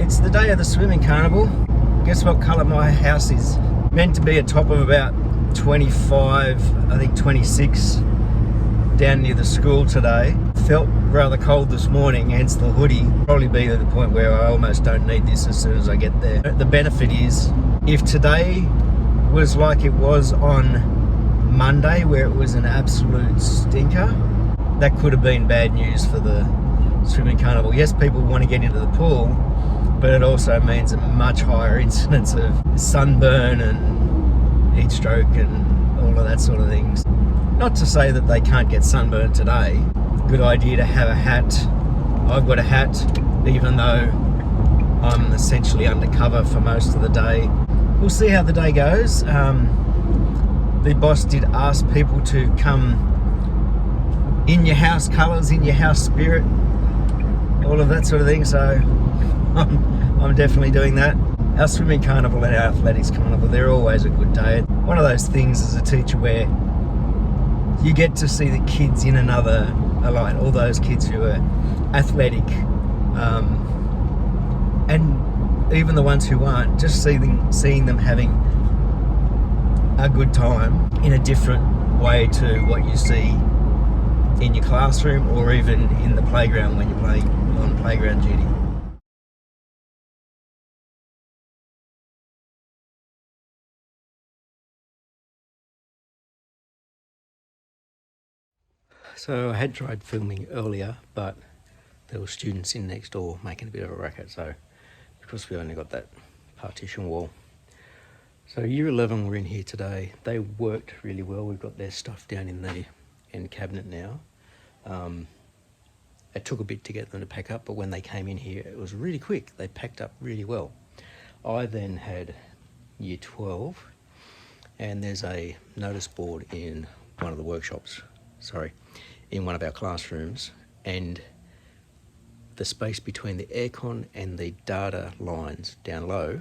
It's the day of the swimming carnival. Guess what colour my house is? Meant to be a top of about 25, I think 26, down near the school today. Felt rather cold this morning, hence the hoodie. Probably be to the point where I almost don't need this as soon as I get there. The benefit is, if today was like it was on Monday, where it was an absolute stinker, that could have been bad news for the swimming carnival. Yes, people want to get into the pool, but it also means a much higher incidence of sunburn and heat stroke and all of that sort of things. Not to say that they can't get sunburned today. Good idea to have a hat. I've got a hat, even though I'm essentially undercover for most of the day. We'll see how the day goes. The boss did ask people to come in your house colours, in your house spirit, all of that sort of thing, so I'm definitely doing that. Our swimming carnival and our athletics carnival, they're always a good day. One of those things as a teacher where you get to see the kids in another light, all those kids who are athletic, and even the ones who aren't, just seeing them having a good time in a different way to what you see in your classroom or even in the playground when you're playing on playground duty. So I had tried filming earlier, but there were students in next door making a bit of a racket, so because we only got that partition wall. So year 11 were in here today. They worked really well. We've got their stuff down in the end cabinet now. It took a bit to get them to pack up, but when they came in here, it was really quick. They packed up really well. I then had year 12, and there's a notice board in one of the workshops, in one of our classrooms, and the space between the aircon and the data lines down low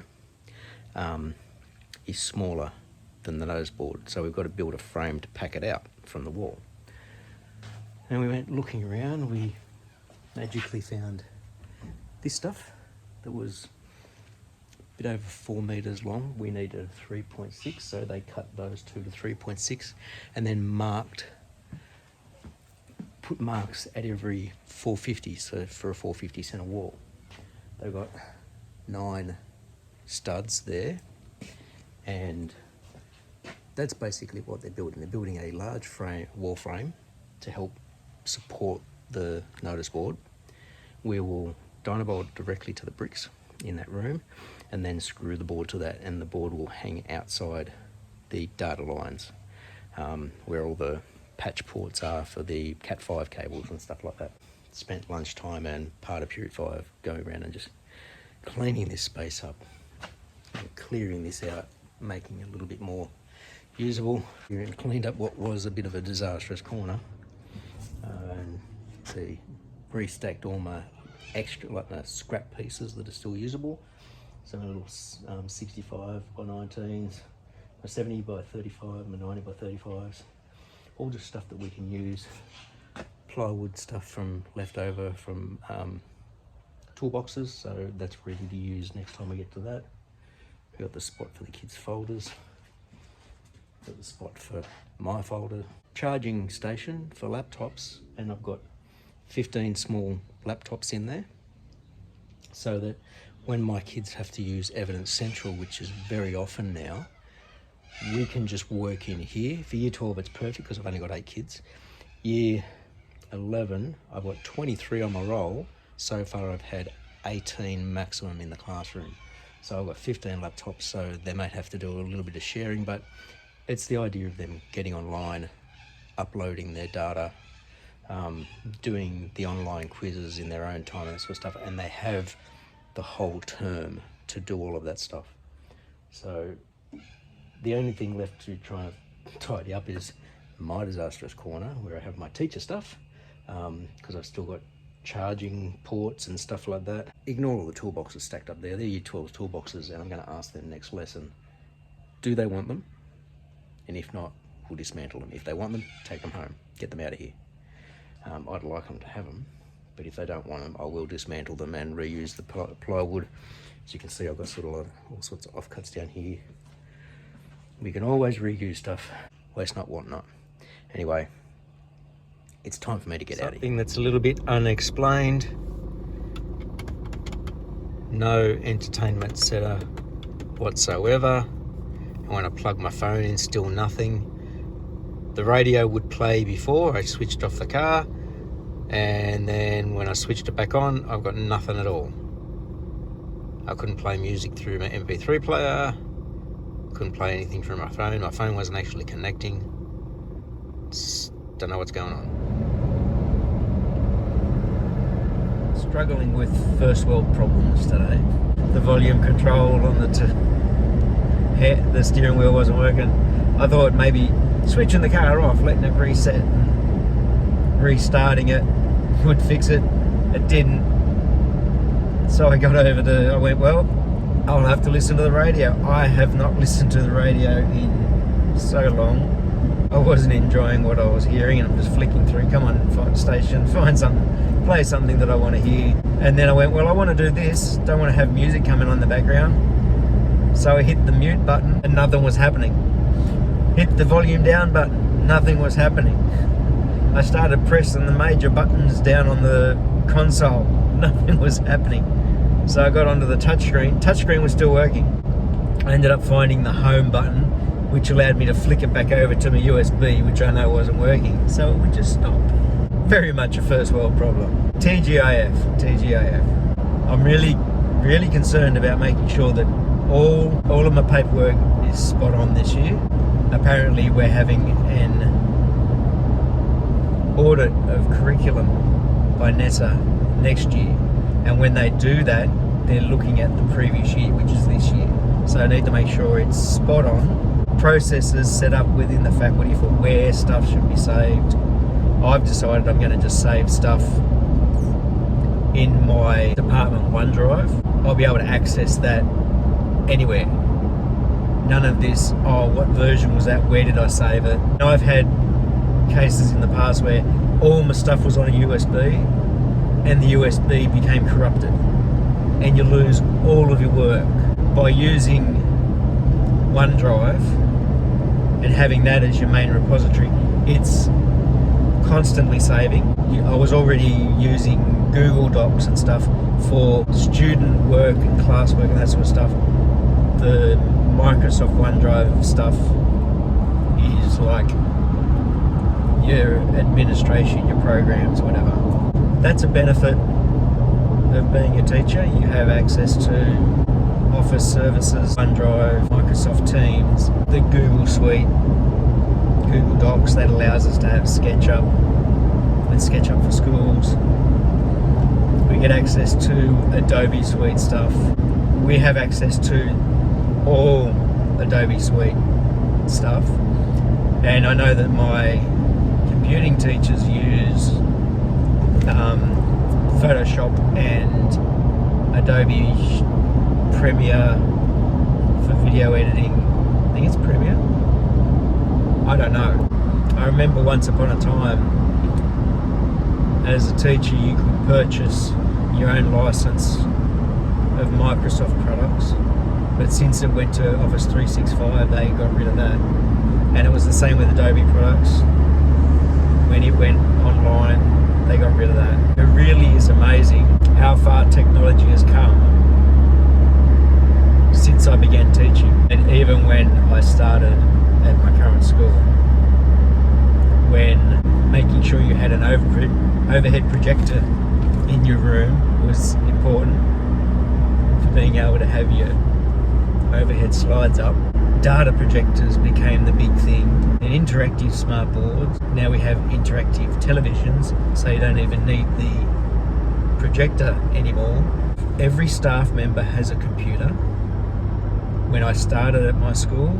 is smaller than the notice board, so we've got to build a frame to pack it out from the wall. And we went looking around, we magically found this stuff that was a bit over 4 meters long. We needed 3.6, so they cut those two to 3.6 and then put marks at every 450, so for a 450 center wall. They've got 9 studs there, and that's basically what they're building. They're building a large wall frame to help support the notice board. We will dynabolt directly to the bricks in that room and then screw the board to that, and the board will hang outside the data lines where all the patch ports are for the Cat5 cables and stuff like that. Spent lunchtime and part of period 5 going around and just cleaning this space up and clearing this out, making it a little bit more usable. And cleaned up what was a bit of a disastrous corner, and see, restacked all my extra, like the scrap pieces that are still usable. Some little 65 by 19s, my 70 by 35, my 90 by 35s. All just stuff that we can use. Plywood stuff from leftover from toolboxes, so that's ready to use next time we get to that. We've got the spot for the kids' folders. Got the spot for my folder. Charging station for laptops, and I've got 15 small laptops in there, so that when my kids have to use Evidence Central, which is very often now, we can just work in here. For year 12 it's perfect because I've only got 8 kids. Year 11 I've got 23 on my roll. So far I've had 18 maximum in the classroom. So I've got 15 laptops, so they might have to do a little bit of sharing, but it's the idea of them getting online, uploading their data, doing the online quizzes in their own time, that sort of stuff, and they have the whole term to do all of that stuff. So the only thing left to try and tidy up is my disastrous corner where I have my teacher stuff, because I've still got charging ports and stuff like that. Ignore all the toolboxes stacked up there. They're year 12 toolboxes, and I'm going to ask them next lesson, do they want them? And if not, we'll dismantle them. If they want them, take them home, get them out of here. I'd like them to have them, but if they don't want them, I will dismantle them and reuse the plywood. As you can see, I've got sort of like all sorts of offcuts down here. We can always reuse stuff. Waste not, want not. Anyway, it's time for me to get out of here. Something that's a little bit unexplained. No entertainment center whatsoever. And when I plug my phone in, still nothing. The radio would play before I switched off the car, and then when I switched it back on, I've got nothing at all. I couldn't play music through my MP3 player, couldn't play anything from my phone. My phone wasn't actually connecting. Don't know what's going on. Struggling with first world problems today. The volume control on the steering wheel wasn't working. I thought maybe switching the car off, letting it reset and restarting it would fix it. It didn't. So I went, well, I'll have to listen to the radio. I have not listened to the radio in so long. I wasn't enjoying what I was hearing, and I'm just flicking through, come on, find a station, find something, play something that I want to hear. And then I went, well, I want to do this, don't want to have music coming on in the background. So I hit the mute button and nothing was happening. Hit the volume down button, nothing was happening. I started pressing the major buttons down on the console, nothing was happening. So I got onto the touchscreen. Touchscreen was still working. I ended up finding the home button, which allowed me to flick it back over to my USB, which I know wasn't working. So it would just stop. Very much a first world problem. TGIF. I'm really concerned about making sure that all of my paperwork is spot on this year. Apparently we're having an audit of curriculum by NESA next year. And when they do that, they're looking at the previous year, which is this year. So I need to make sure it's spot on. Processes set up within the faculty for where stuff should be saved. I've decided I'm going to just save stuff in my department OneDrive. I'll be able to access that anywhere. None of this, oh, what version was that? Where did I save it? I've had cases in the past where all my stuff was on a USB and the USB became corrupted and you lose all of your work. By using OneDrive and having that as your main repository, it's constantly saving. I was already using Google Docs and stuff for student work and classwork and that sort of stuff. The Microsoft OneDrive stuff is like your administration, your programs, whatever. That's a benefit of being a teacher. You have access to Office services, OneDrive, Microsoft Teams, the Google Suite, Google Docs that allows us to have SketchUp and SketchUp for schools. We get access to Adobe Suite stuff. We have access to all Adobe Suite stuff, and I know that my computing teachers use Photoshop and Adobe Premiere for video editing. I think it's Premiere. I don't know. I remember once upon a time, as a teacher, you could purchase your own license of Microsoft products, but since it went to Office 365, they got rid of that. And it was the same with Adobe products. When it went online, they got rid of that. It really is amazing how far technology has come since I began teaching. And even when I started at my current school, when making sure you had an overhead projector in your room was important for being able to have your overhead slides up. Data projectors became the big thing, and interactive smart boards. Now we have interactive televisions, so you don't even need the projector anymore. Every staff member has a computer. When I started at my school,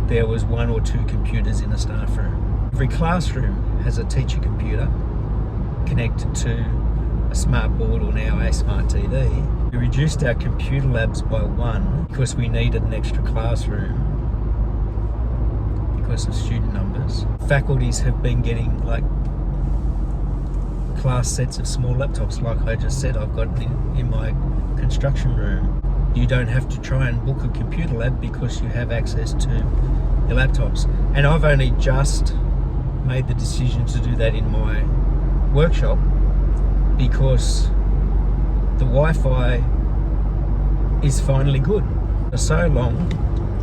there was 1 or 2 computers in a staff room. Every classroom has a teacher computer connected to a smart board or now a smart TV. We reduced our computer labs by 1 because we needed an extra classroom because of student numbers. Faculties have been getting like class sets of small laptops, like I just said, I've got in my construction room. You don't have to try and book a computer lab because you have access to your laptops. And I've only just made the decision to do that in my workshop because the Wi-Fi is finally good. For so long,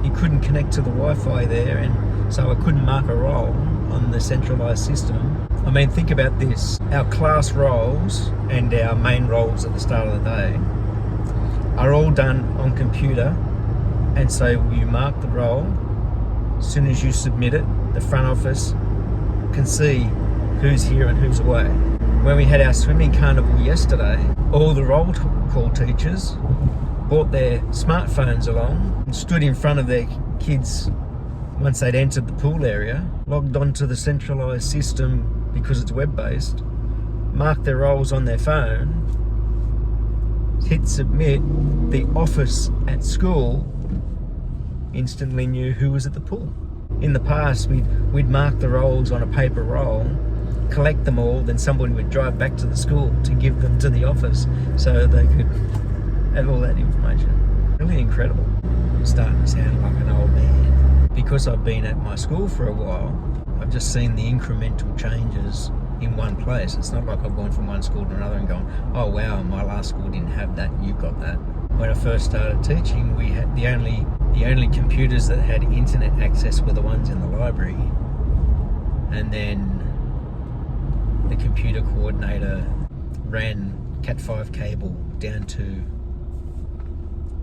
you couldn't connect to the Wi-Fi there, and so I couldn't mark a role on the centralized system. I mean, think about this. Our class roles and our main roles at the start of the day are all done on computer, and so you mark the role. As soon as you submit it, the front office can see who's here and who's away. When we had our swimming carnival yesterday, all the roll call teachers brought their smartphones along and stood in front of their kids once they'd entered the pool area, logged onto the centralised system because it's web-based, marked their roles on their phone, hit submit. The office at school instantly knew who was at the pool. In the past, we'd mark the roles on a paper roll, collect them all, then somebody would drive back to the school to give them to the office so they could have all that information. Really incredible. I'm starting to sound like an old man. Because I've been at my school for a while, I've just seen the incremental changes in one place. It's not like I've gone from one school to another and gone, oh wow, my last school didn't have that, you've got that. When I first started teaching, we had the only computers that had internet access were the ones in the library. And then the computer coordinator ran Cat5 cable down to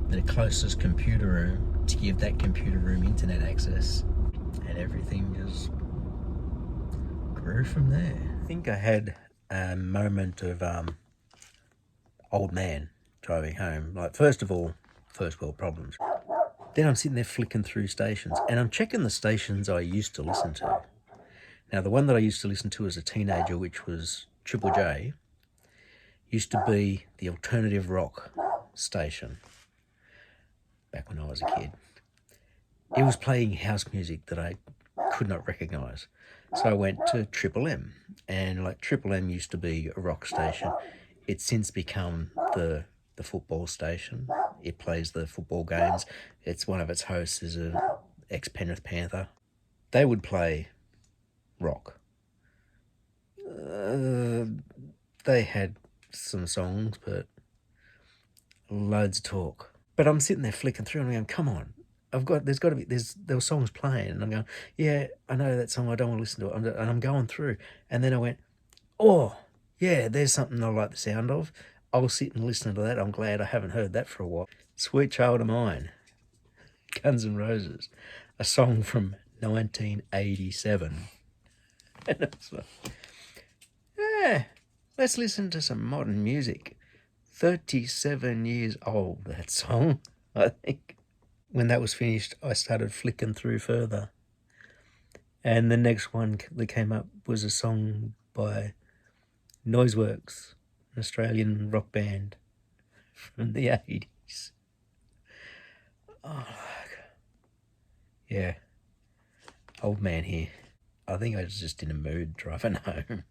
the closest computer room to give that computer room internet access, and everything just grew from there. I think I had a moment of old man driving home. Like, first of all, first world problems. Then I'm sitting there flicking through stations, and I'm checking the stations I used to listen to. Now, the one that I used to listen to as a teenager, which was Triple J, used to be the alternative rock station back when I was a kid. It was playing house music that I could not recognise. So I went to Triple M, and like Triple M used to be a rock station. It's since become the football station. It plays the football games. It's one of its hosts is a ex-Penrith Panther. They would play rock. They had some songs, but loads of talk. But I'm sitting there flicking through and I'm going, come on, there were songs playing, and I'm going, yeah, I know that song, I don't want to listen to it, and I'm going through, and then I went, oh, yeah, there's something I like the sound of. I'll sit and listen to that. I'm glad I haven't heard that for a while. Sweet Child of Mine, Guns N' Roses, a song from 1987. And I was like, yeah, let's listen to some modern music. 37 years old, that song, I think. When that was finished, I started flicking through further. And the next one that came up was a song by Noiseworks, an Australian rock band from the 80s. Oh, yeah, old man here. I think I was just in a mood driving home.